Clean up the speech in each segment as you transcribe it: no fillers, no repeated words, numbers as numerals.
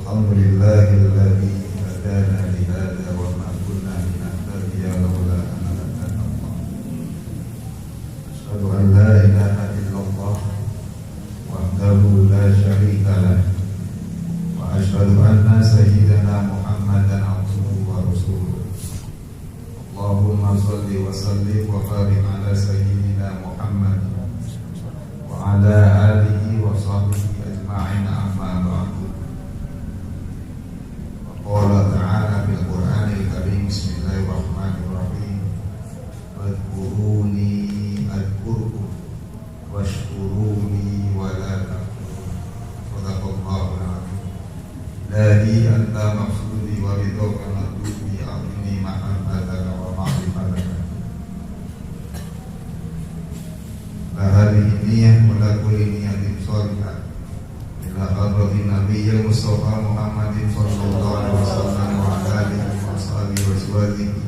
Alhamdulillahilladzi hadana li hadza wa ma kunna linahtadiya laula an hadana Allah. Asyhadu an la ilaha illallah wahdahu la syarika lah wa asyhadu anna sayyidana Muhammadan abduhu wa rasuluh. Allahumma shalli wa sallim wa barik ala sayyidina Muhammad wa ala alihi wa sahbihi ajma'in, amma ba'du. Qala ta'ala bil Qur'anil Karim, bismillahirrahmanirrahim. Wadhkuruni adhkurkum washkuruni wa la takfurun. Shadaqallahul azim. Lahi anta maqsudi wa ridhaka matlubi a'ini mahabbataka wa ma'rifataka. La hadhihi niyyah wa la kulli niyyatin shalihah ila hadratin Nabiyyil Mustafa Muhammadin sallallahu alaihi wasallam wa ala alihi wa sahbihi wa azwajihi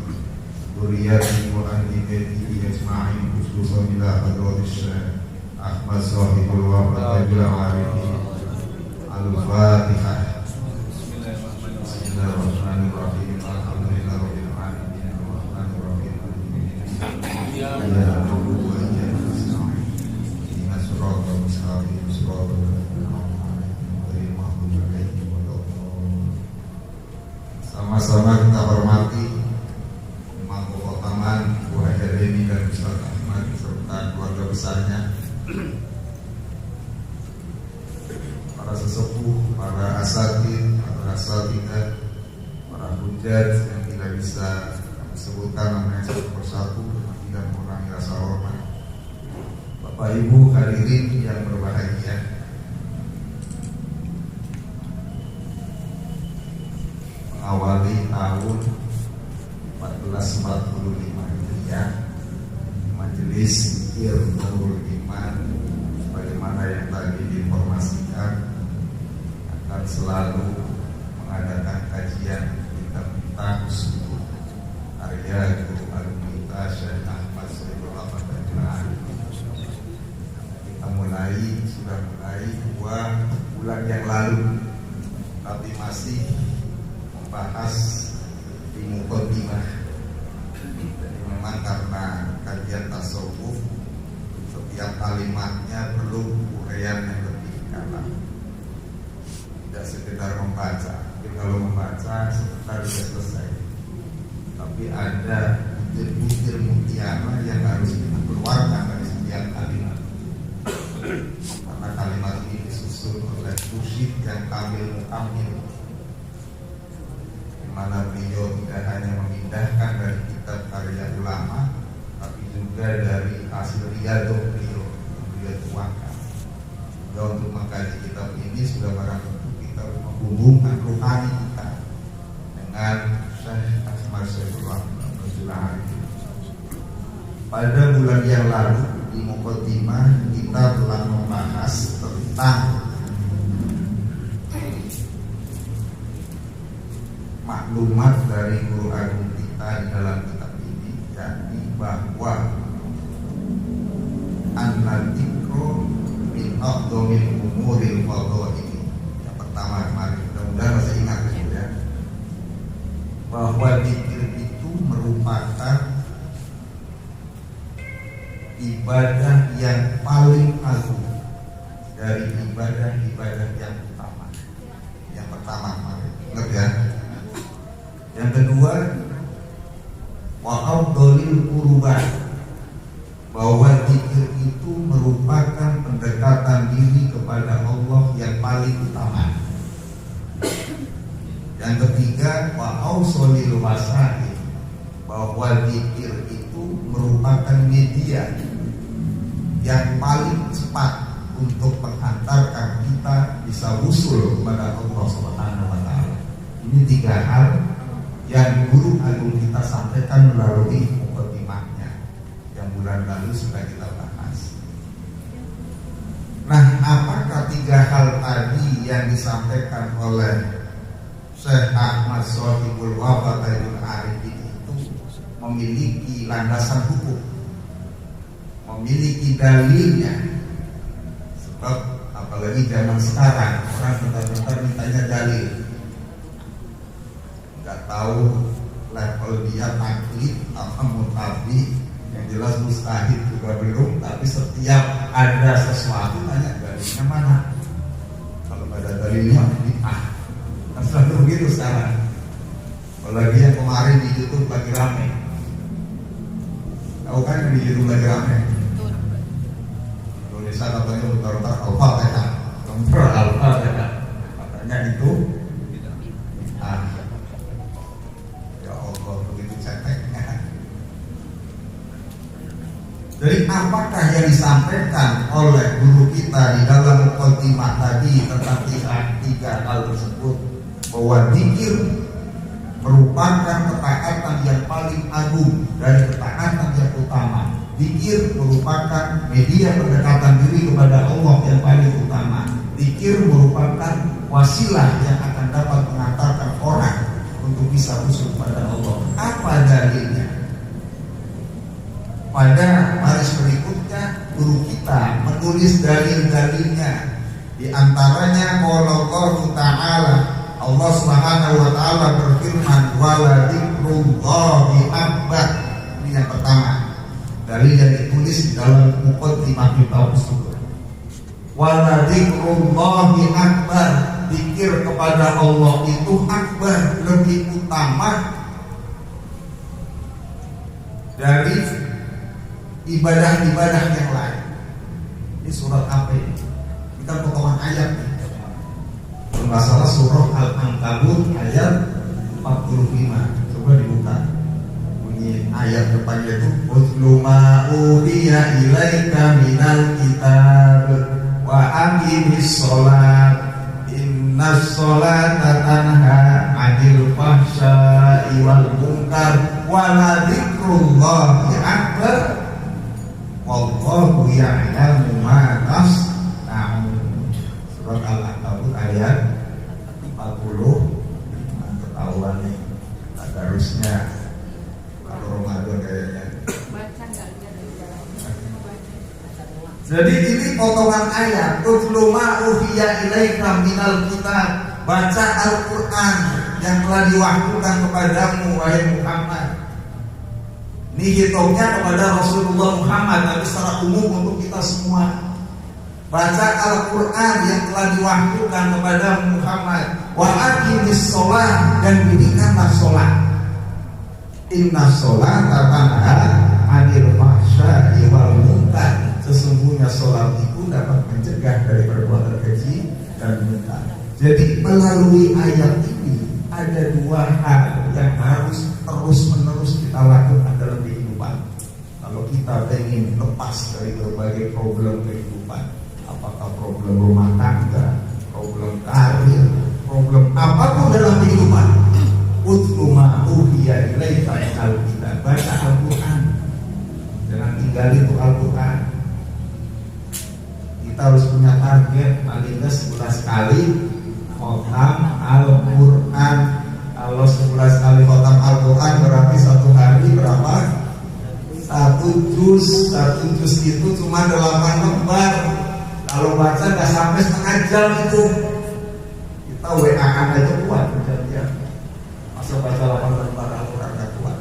dzurriyyatihi wa ahli baitihi ajma'in, khususan ila hadratis Syekh Ahmad Shahibul Wafadatul Arifin. Al-Fatihah. Bismillahirrahmanirrahim. Alhamdulillahirabbil alamin. Arrahmanir rahim. Ya Rabbi wa iyyaka nasta'in. Ihdinas siratal mustaqim, siratal sama-sama kita hormati Imam Muqaddaman Bu Hajar Deni dan Ustaz Ahmad serta keluarga besarnya, para sesepuh, para asatidz, para asatidzah, para hujjat yang tidak bisa disebutkan namanya satu persatu tidak mengurangi rasa hormat. Bapak Ibu hadirin yang berbahagia, awali tahun 1445 Hijriah, Majelis Zikir Nurul Iman sebagaimana yang tadi diinformasikan akan selalu mengadakan kajian tentang usul karya Guru Agung kita Syekh Ahmad Shahibul Wafadatul Arifin. Kita sudah mulai 2 bulan yang lalu, tapi masih bahas di muqaddimah. Jadi memang karena kajian tasawuf setiap kalimatnya perlu uraian yang lebih dalam, tidak sekedar membaca. Jadi kalau membaca sebentar sudah selesai, tapi ada butir-butir mutiara yang harus kita keluarkan dari setiap kalimat, karena kalimat ini disusun oleh mursyid yang kamil mukamil, mana beliau tidak hanya memindahkan dari kitab karya ulama, tapi juga dari hasil riyadhah beliau tuangkan. Dan untuk mengkaji kitab ini sudah barang tentu kita menghubungkan rohani kita dengan Syekh Ahmad Shahibul Wafadatul Arifin. Pada bulan yang lalu di muqaddimah kita telah membahas tentang maklumat dari Guru Agung kita di dalam kitab ini, yakni bahwa an-nadhikru min aqdamil umuril fadhail. Yang pertama kemarin, mudah-mudahan masih ingat ya, bahwa zikir itu merupakan ibadah yang paling agung dari ibadah-ibadah yang utama. Yang pertama kemarin, ingat ya. Yang kedua, wa afdhalil qurban, bahwa zikir itu merupakan pendekatan diri kepada Allah yang paling utama. Yang ketiga, wa awsalil wasail, bahwa zikir itu merupakan media yang paling cepat untuk menghantarkan kita bisa wusul kepada Allah Subhanahu wa taala. Ini 3 hal yang Guru Agung kita sampaikan melalui muqaddimahnya yang bulan lalu sudah kita bahas. Nah, apakah 3 hal tadi yang disampaikan oleh Syekh Ahmad Shahibul Wafadatul Arifin itu memiliki landasan hukum, memiliki dalilnya? Sebab apalagi zaman sekarang orang bentar-bentar mintanya dalil. tahu level dia taklid apa mutabi, yang jelas mustahil juga belum. Tapi setiap ada sesuatu tanya dalilnya mana. Kalau nggak ada dalilnya bid'ah. Kan selalu begitu sekarang. Apalagi yang kemarin di YouTube lagi rame. Tahu kan di YouTube lagi rame? Indonesia katanya utar-utar Al-Fatihah, Al-Fatihah. Katanya itu bid'ah. Ya Allah, begitu ceteknya. Jadi apakah yang disampaikan oleh guru kita di dalam muqaddimah tadi tentang tiga hal tersebut, bahwa zikir merupakan ketaatan yang paling agung dari ketaatan yang utama. Zikir merupakan media pendekatan diri kepada Allah yang paling utama. Zikir merupakan wasilah yang akan dapat mengantarkan orang untuk bisa usul kepada Allah. Apa dalilnya? Pada baris berikutnya guru kita menulis dalil-dalilnya. Di antaranya Allah Ta'ala, Allah Subhanahu wa taala berfirman, wala dzikrullahi akbar. Ini yang pertama. Dalil yang ditulis di dalam muqaddimah kitab tersebut. Wala dzikrullahi akbar. Zikir kepada Allah itu akbar, lebih utama dari ibadah-ibadah yang lain. Ini surat apa ini? Kita potongan ayat nih. Masalah surah Al-Ankabut ayat 45. Coba dibuka. Bunyi ayat depannya itu utlu ma uhiya ilaika minal kitab wa aqimis sholat innas sholata tanha 'anil fahsya'i wal munkar wa la dzikrullahi akbar wallahu ya'lamu ma tasna'un. Surat Al-Ankabut ayat 40. Ketahuan nih tadarusnya kalau Ramadan kayaknya. Jadi ini potongan ayat utlu ma uhiya ilaika minal kitab. Baca Al-Quran yang telah diwahyukan kepadamu wahai Muhammad. Ini hitungnya kepada Rasulullah Muhammad, tapi secara umum untuk kita semua. Baca Al-Quran yang telah diwahyukan kepada Muhammad. Wa aqimis sholat, dan dirikanlah sholat. Inna sholata tanha 'anil fahsya'i wal munkar. Sesungguhnya sholat itu dapat mencegah dari perbuatan keji dan munkar. Jadi melalui ayat ini ada dua hal yang harus terus-menerus kita lakukan dalam kehidupan. Kalau kita ingin lepas dari berbagai problem kehidupan, apakah problem rumah tangga, problem karir, problem apapun dalam kehidupan, utlu ma uhiya ilaika minal kitab. Baca Al-Quran, jangan tinggal itu Al-Quran. Kita harus punya target paling nggak 11 kali khotam Al-Quran. Kalau 11 kali khotam Al-Quran berarti satu hari berapa? Satu juz itu cuma 8 lembar. Kalau baca nggak sampai setengah jam itu. Kita WA-an aja kuat perjanjian. Masa baca 8 lembar Al-Quran nggak kuat.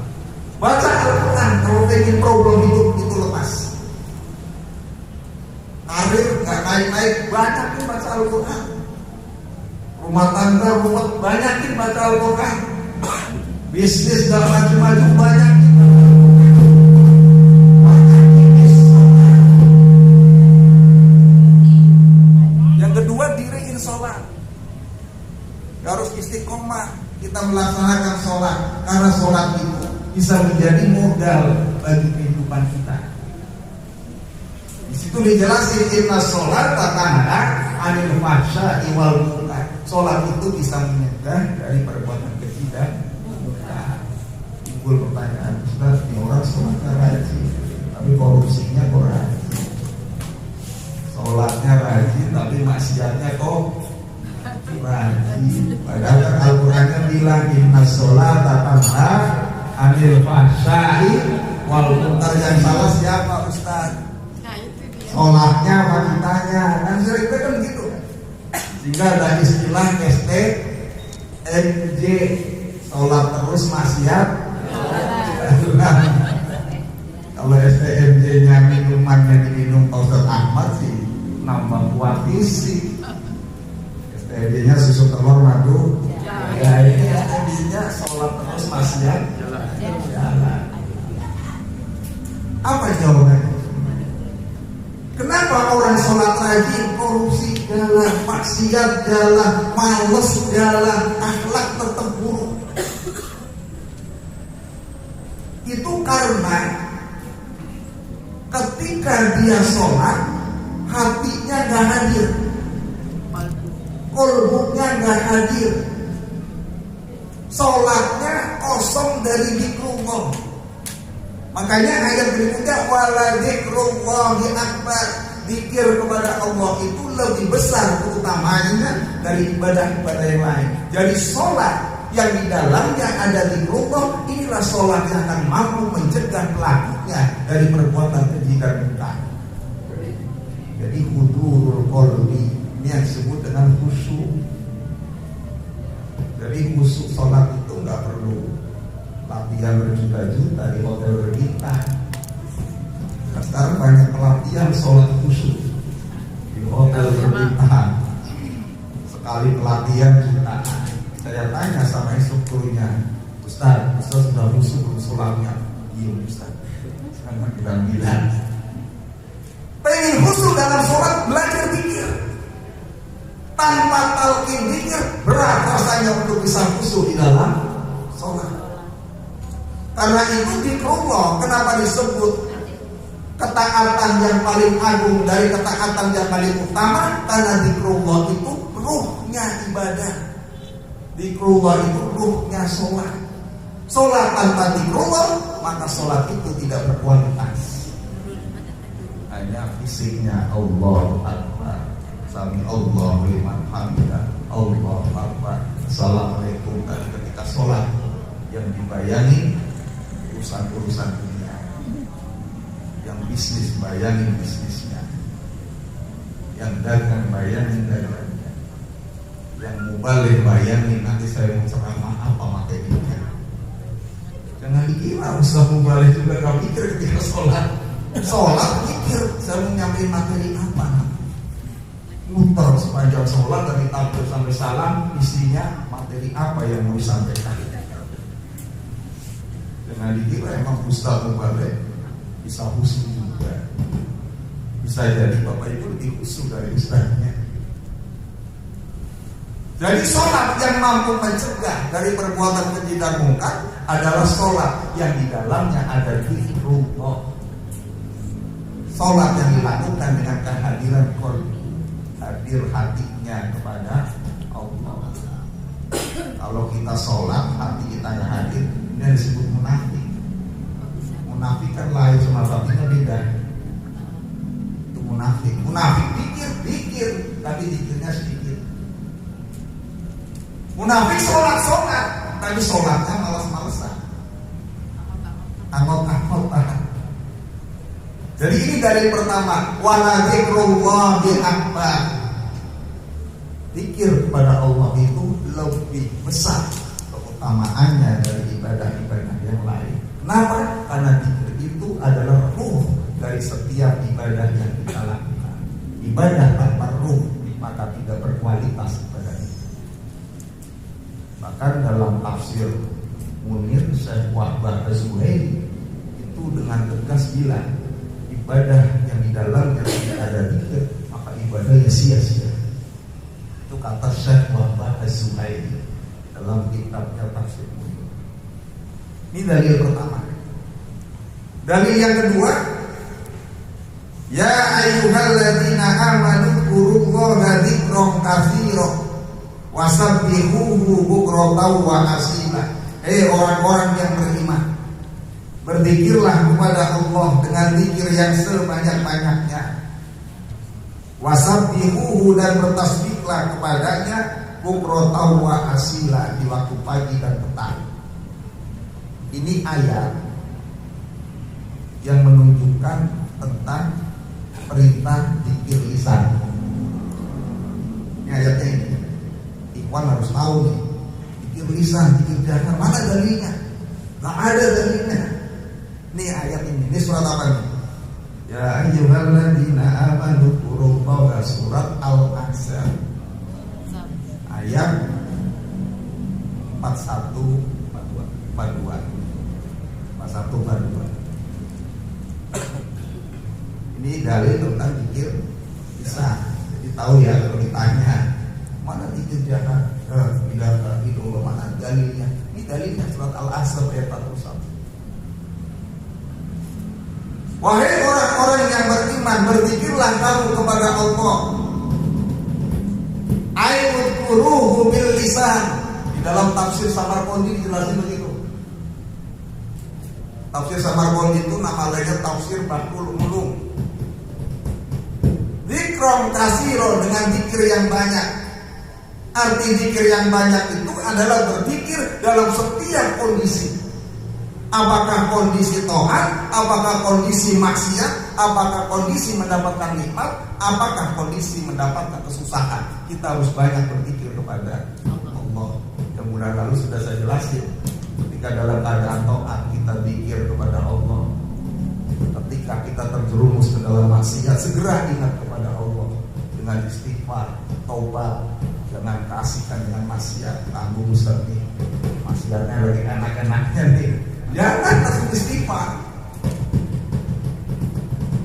Baca Al-Quran kalau ingin problem hidup itu lepas. Karir nggak naik-naik, banyakin baca Al-Quran. Rumah tangga ruwet, banyakin baca Al-Quran. Bisnis nggak maju-maju, banyakin. Yang kedua, diriin sholat. Harus istiqomah kita melaksanakan sholat, karena sholat itu bisa menjadi modal bagi kehidupan kita. Di situ dijelasin inna sholata tanha 'anil fahsya'i wal munkar. Sholat itu bisa mencegah dari perbuatan keji dan munkar. Timbul pertanyaan, Ustaz, ini orang sholatnya rajin, tapi korupsinya kok rajin. Sholatnya rajin, tapi maksiatnya kok rajin. Padahal kan Al-Qurannya bilang inna sholata tanha 'anil fahsya'i wal munkar. Yang salah siapa, Ustaz? Sholatnya apa kitanya? Kan sering kan gitu. Sehingga ada istilah STNJ, sholat terus maksiat jalan. Kalau STMJ-nya minumannya diminum Ustaz Ahmad sih nambah kuat fisik. STMJ-nya susu telur madu. Ya ini STMJ-nya sholat terus maksiat jalan. Apa jawabannya? Kenapa orang sholat rajin, korupsi jalan, maksiat jalan, males jalan, akhlak tetap buruk? Itu karena ketika dia sholat, hatinya gak hadir, kolbunya gak hadir, sholatnya kosong dari zikrullah. Makanya ayat berikutnya wala dzikrullahi akbar, zikir kepada Allah itu lebih besar keutamaannya dari ibadah-ibadah yang lain. Jadi sholat yang di dalamnya ada zikrullah, inilah sholat yang akan mampu mencegah pelakunya dari perbuatan keji dan munkar. Jadi hudurul qalbi ini yang disebut dengan khusyuk. Jadi khusyuk sholat itu nggak perlu latihan berjuta-juta di hotel berbintang. Nah, sekarang banyak pelatihan sholat khusyuk di hotel berbintang. Sekali pelatihan jutaan. Saya tanya sama instrukturnya, Ustaz sudah khusyuk belum sholatnya? Iya Ustaz. Sekarang bilang pengen khusyuk dalam sholat, belajar zikir. Tanpa talqin zikir berat rasanya untuk bisa khusyuk di dalam sholat. Karena itu zikrullah, kenapa disebut ketaatan yang paling agung dari ketaatan yang paling utama? Karena zikrullah itu ruhnya ibadah. Zikrullah itu ruhnya sholat. Sholat tanpa zikrullah, maka sholat itu tidak berkualitas. Hanya fisiknya Allahu Akbar, sami Allahu liman hamidah, Allahu Akbar, Assalamualaikum. Dan ketika sholat yang dibayangi urusan-urusan dunia, yang bisnis bayangin bisnisnya, yang dagang bayangin dagangnya, yang mubalik bayangin nanti saya mau ceramah apa materinya. Jangan dikira Ustaz mubalik juga gak mikir ketika sholat mikir saya mau nyampein materi apa. Muter sepanjang sholat dari takbir sampai salam, isinya materi apa yang mau disampaikan. Jangan dikira emang Ustaz Mubarak bisa khusyuk juga. Bisa jadi Bapak Ibu lebih khusyuk dari Ustaznya. Jadi sholat yang mampu mencegah dari perbuatan keji dan munkar adalah sholat yang di dalamnya ada zikrullah. Sholat yang dilakukan dengan kehadiran qalbi, hadir hatinya kepada Allah. Kalau kita sholat hati kita yang hadir, ini disebut munafik. Munafik kan lahir sama batinnya beda. Itu munafik. Munafik pikir, tapi zikirnya sedikit. Munafik sholat, tapi sholatnya malas-malesan. Anggot-anggotan. Jadi ini dari pertama, wala dzikrullahi akbar. Zikir kepada Allah itu lebih besar keutamaannya dari ibadah-ibadah yang lain. Kenapa? Karena zikir itu adalah ruh dari setiap ibadah yang kita lakukan. Ibadah tanpa ruh maka tidak berkualitas ibadah itu. Bahkan dalam tafsir Munir Syekh Wahbah Az-Zuhaili itu dengan tegas bilang, ibadah yang di dalamnya tidak ada zikir maka ibadahnya sia-sia. Itu kata Syekh Wahbah Az-Zuhaili dalam kitabnya tafsir Munir. Ini dalil pertama. Dalil yang kedua, ya ayyuhalladzina amanu dzkurullaha dzikran katsiran wasabbihuhu bukratan wa asila. Orang-orang yang beriman, berzikirlah kepada Allah dengan zikir yang sebanyak-banyaknya. Wasabbihuhu dan bertasbihlah kepadanya bukratan wa asila di waktu pagi dan petang. Ini ayat yang menunjukkan tentang perintah zikir lisan. Ini ayatnya ini. Ikhwan harus tahu nih, Zikir lisan, zikir jahar, mana dalilnya? Gak ada dalilnya. Nih ayat ini surat apa nih? Ya ayyuhalladzina amanu dzkurullaha, surat Al-Ahzab ayat 41-42. Ini dalil tentang zikir lisan. Jadi tahu ya kalau ditanya mana zikir jahar, tidak itu mana dalilnya? Ini dalilnya surat Al-Ahzab ayat 41. Wahai orang-orang yang beriman, berzikirlah kamu kepada Allah. Ayudkuruhu bil lisan. Di dalam tafsir Samarqandi dijelasin begitu. Tafsir Samarqandi itu nama lainnya tafsir Bahrul Ulum. Zikron kasiro, dengan zikir yang banyak. Arti zikir yang banyak itu adalah berzikir dalam setiap kondisi. Apakah kondisi taat, apakah kondisi maksiat, apakah kondisi mendapatkan nikmat, apakah kondisi mendapatkan kesusahan, kita harus banyak berzikir kepada Allah. Yang bulan lalu sudah saya jelasin, ketika dalam keadaan taat kita zikir kepada Allah. Ketika kita terjerumus ke dalam maksiat, segera ingat kepada Allah dengan istighfar, taubat. Jangan kasihkan dengan maksiat. Tanggung Ustaz nih, maksiatnya lagi enak-enaknya nih. Jangan langsung istighfar.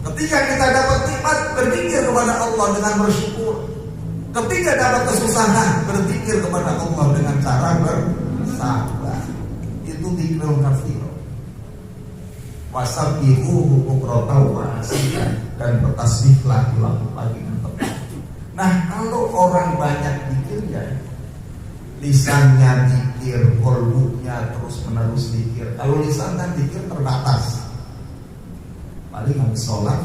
Ketika kita dapat nikmat, berzikir kepada Allah dengan bersyukur. Ketika dapat kesusahan, berzikir kepada Allah dengan cara bersabar. Itu dzikrul katsir. Wasabbihuhu bukratan wa asila, dan bertasbihlah ulang pagi dan petang. Nah, kalau orang banyak zikirnya, lisannya zikir, qalbunya terus menerus zikir. Kalau lisan kan zikir terbatas. Paling habis sholat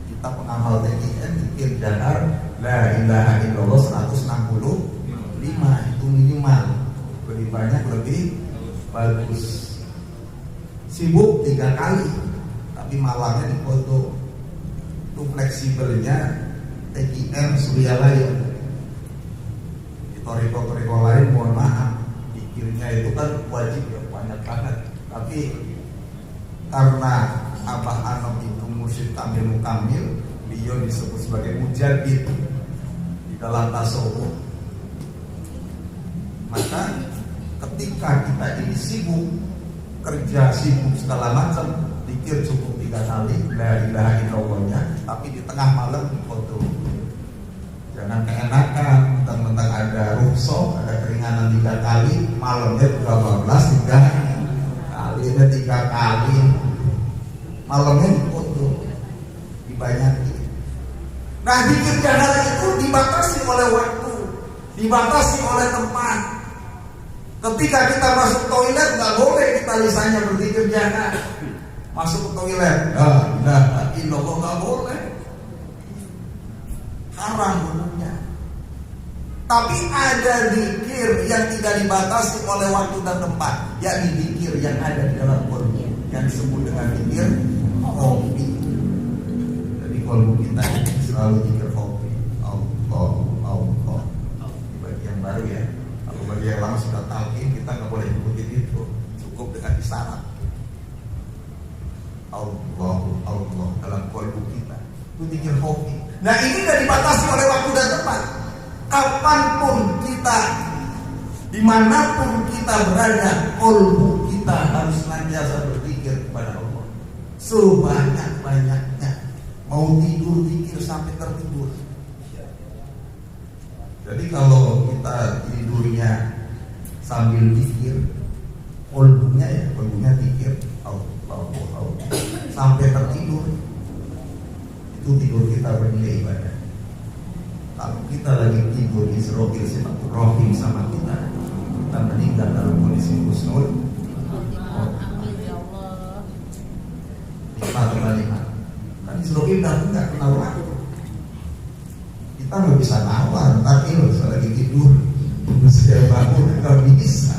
kita pengamal TKN zikir jahar la ilaha illallah 165, itu minimal. Lebih banyak lebih bagus. Sibuk 3 kali, tapi malamnya dipoto. Itu fleksibelnya TKN Suryalaya. Toriko-toriko lain mohon maaf, zikirnya itu kan wajib ya, banyak banget. Tapi karena Abah Anom itu mursyid kamil mukamil, beliau disebut sebagai mujadid di dalam tasawuf. Maka ketika kita ini sibuk kerja, sibuk segala macam, zikir cukup 3 kali la ilaha illallahnya, tapi di tengah malam foto. Jangan keenakan, mentang-mentang ada rukhsah, ada keringanan 3 kali, malamnya 12 3 kalinya 3 kali, malamnya dipoto, dibanyakin. Nah, zikir jahar itu dibatasi oleh waktu, dibatasi oleh tempat. Ketika kita masuk toilet, nggak boleh kita lisannya berzikir jahar. Masuk ke toilet, la ilaha, nggak boleh, haram hukumnya. Tapi ada zikir yang tidak dibatasi oleh waktu dan tempat, yakni zikir yang ada di dalam Quran, yang disebut dengan zikir hobi. Jadi kalau kita selalu zikir hobi, Allah. Di bagian baru ya. Kalau bagi yang lama sudah talqin, kita nggak boleh ikutin itu, cukup dengan isyarat. Allah dalam qalbu kita, itu zikir hobi. Nah, ini tidak dibatasi oleh waktu dan tempat. Kapanpun kita, dimanapun kita berada, qalbu kita harus senantiasa berzikir kepada Allah sebanyak-banyaknya. Mau tidur zikir sampai tertidur. Jadi kalau kita tidurnya sambil zikir, qalbunya zikir Allah sampai tertidur, itu tidur kita bernilai ibadah. Kalau kita lagi tidur Israfil silaturahim sama kita meninggal dalam kondisi husnul khotimah. Kan Israfil nggak kenal waktu. Kita nggak bisa nawar, tapi kalau lagi tidur saya bangun nggak bisa.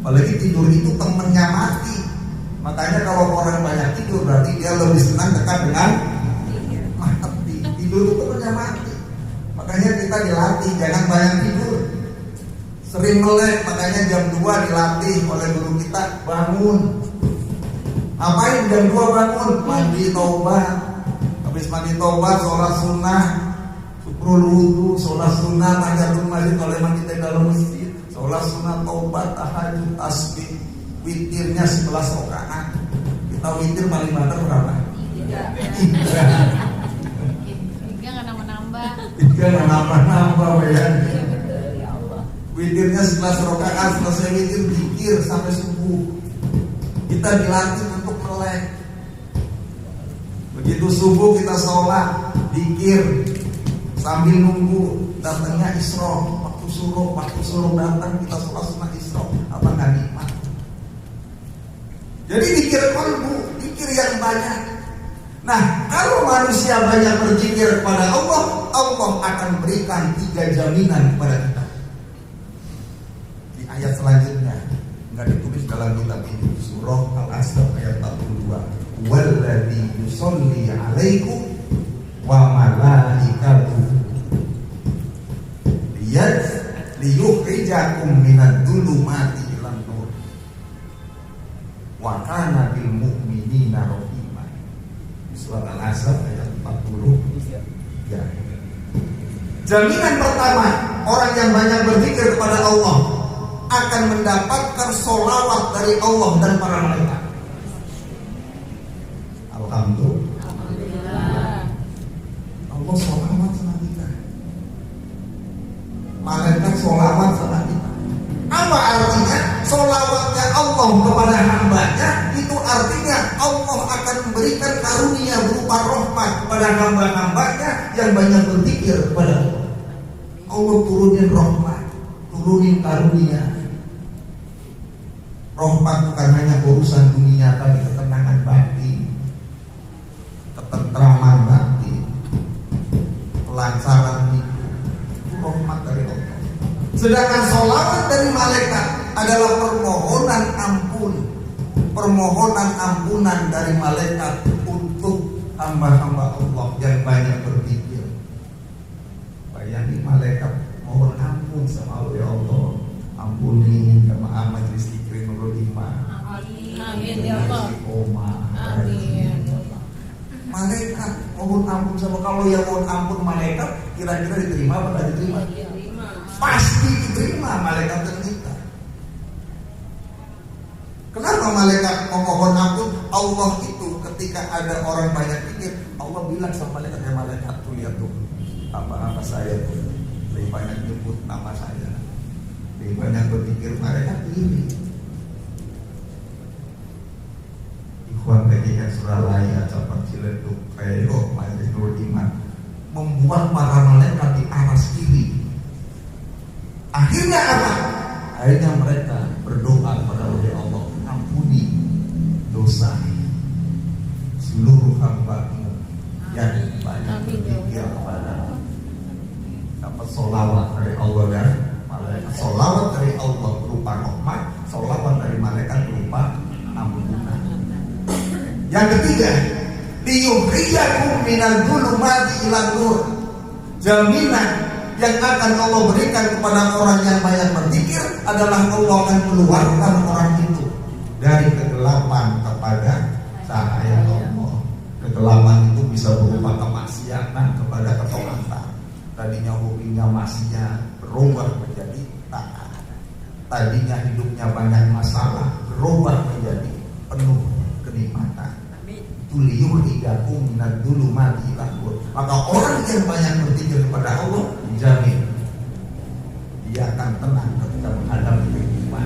Apalagi tidur itu temennya mati. Makanya kalau orang banyak tidur berarti dia lebih senang dekat dengan mati. Tidur itu temennya mati. Makanya kita dilatih jangan banyak tidur. Sering melek, makanya jam 2 dilatih oleh guru kita, bangun. Apain jam 2 bangun? Mandi taubat. Habis mandi taubat, sholat sunnah, syukrul wudu, sholat sunnah, tahiyatul masjid kalau memang kita dalam masjid, sholat sunnah, taubat, tahajud, tasbih, witirnya 11 rakaat. Kita witir paling banter berapa? 3 nggak nambah-nambah. 3 nggak nambah-nambah ya. Witirnya 11 rakaat, selesai witir zikir sampai subuh. Kita dilatih untuk melek. Begitu subuh kita sholat, zikir sambil nunggu datangnya Isra, waktu suruh datang kita sholat sunnah Isra. Apa nggak nikmat? Jadi zikir qalbu, zikir yang banyak. Nah, kalau manusia banyak berzikir kepada Allah, Allah akan berikan 3 jaminan kepada kita. Di ayat selanjutnya nggak ditulis dalam kitab ini, surah Al-Asr ayat 42. Walladzi yusolli 'alaikum wa malaikatuhu liyukhrijakum minadh dhulumati ilan nur wa kana bil mu'minina rahima. Surah Al-Asr ayat 40. Ya. Jaminan pertama, orang yang banyak berzikir kepada Allah akan mendapatkan sholawat dari Allah dan para malaikat. Alhamdulillah. Allah sholawat sama kita. Malaikat sholawat sama kita. Apa artinya? Sholawatnya Allah kepada hambanya itu artinya Allah akan memberikan karunia berupa rahmat kepada hamba-hambanya yang banyak berzikir kepada Allah. Allah turunin rahmat, turunin karunia. Rahmat bukan hanya urusan dunia, tapi ketenangan batin, ketentraman batin, kelancaran hidup. Itu rahmat dari Allah. Sedangkan sholawat dari malaikat adalah permohonan ampun, permohonan ampunan dari malaikat untuk hamba-hamba Allah yang banyak berpikir. Bayangin malaikat mohon ampun sama Allah, ya Allah, ampuni jamaah majelis zikir Nurul Iman. Amin ya Allah. Amin. Malaikat mohon ampun sama, kalau yang mohon ampun malaikat kira-kira diterima apa tidak diterima? Pasti diterima malaikat tercinta. Kenapa malaikat memohon ampun? Allah itu ketika ada orang banyak pikir, Allah bilang sama malaikat, ya malaikat tuh lihat tuh hamba-hamba saya tuh lebih banyak nyebut nama saya, lebih banyak berpikir, malaikat ini. Ikhwan bagian Suralaya Capak Ciledug Kairo Majelis Nurul Iman membuat para malaikat di aras kiri. Akhirnya apa? Akhirnya mereka berdoa kepada Allah, ampuni dosa seluruh hamba-Mu yang banyak berpikir kepada. Dapat sholawat dari Allah dan malaikat. Sholawat dari Allah berupa rahmat, sholawat dari malaikat berupa ampunan. Yang ketiga, liyukhrijakum minadh dhulumati ilan nur. Jaminan yang akan Allah berikan kepada orang yang banyak berzikir adalah Allah akan mengeluarkan orang itu dari kegelapan kepada cahaya Allah. Kegelapan itu bisa berupa kemaksiatan kepada ketaatan. Tadinya hobinya maksiat berubah menjadi taat. Tadinya hidupnya banyak masalah berubah menjadi penuh kenikmatan. Tuliyukhrijakum minadh dhulumati ilan nur. Maka orang yang banyak berzikir kepada Allah jamin dia akan tenang ketika menghadapi kehidupan.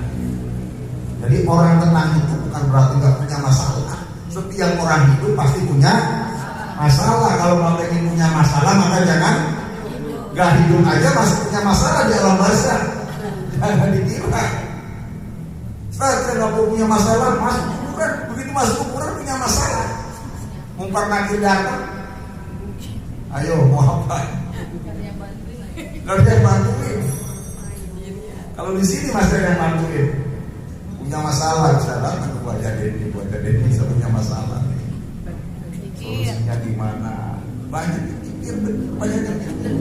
Jadi orang tenang itu bukan berarti nggak punya masalah. Setiap orang hidup pasti punya masalah. Kalau mau ingin punya masalah maka jangan nggak hidup aja masih punya masalah di alam barzakh. Jangan dikira saya nggak punya masalah masuk kuburan. Begitu masuk kuburan punya masalah. Mungkar nakir datang, ayo mau apa? Gak ada yang bantuin. Kalau di sini masih ada yang bantuin. Punya masalah, bisa datang ke wajah Denny bisa punya masalah nih. Solusinya gimana? Banyak dipikir, banyak yang pikir.